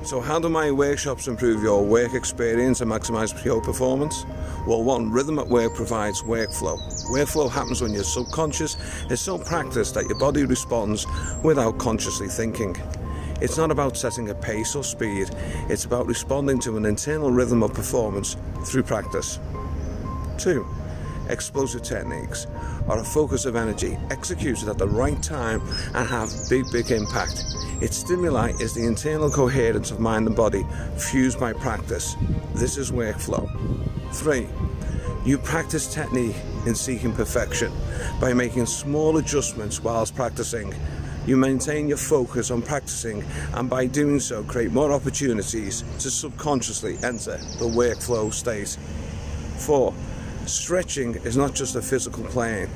So how do my workshops improve your work experience and maximize your performance? Well, one, Rhythm at Work provides workflow. Workflow happens when your subconscious is so practiced that your body responds without consciously thinking. It's not about setting a pace or speed, it's about responding to an internal rhythm of performance through practice. 2. Explosive techniques are a focus of energy executed at the right time and have big impact. Its stimuli is the internal coherence of mind and body fused by practice. This is workflow. 3. You practice technique in seeking perfection by making small adjustments whilst practicing. You maintain your focus on practicing, and by doing so create more opportunities to subconsciously enter the workflow state. 4. Stretching is not just a physical plane,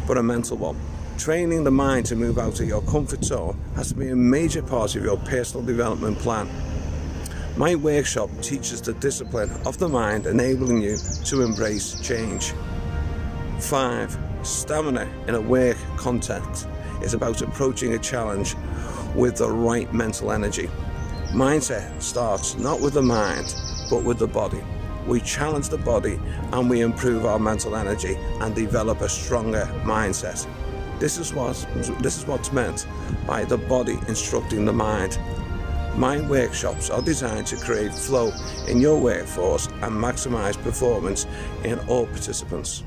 but a mental one. Training the mind to move out of your comfort zone has to be a major part of your personal development plan. My workshop teaches the discipline of the mind, enabling you to embrace change. 5. Stamina in a work context is about approaching a challenge with the right mental energy. Mindset starts not with the mind, but with the body. We challenge the body and we improve our mental energy and develop a stronger mindset. This is what's meant by the body instructing the mind. My workshops are designed to create flow in your workforce and maximize performance in all participants.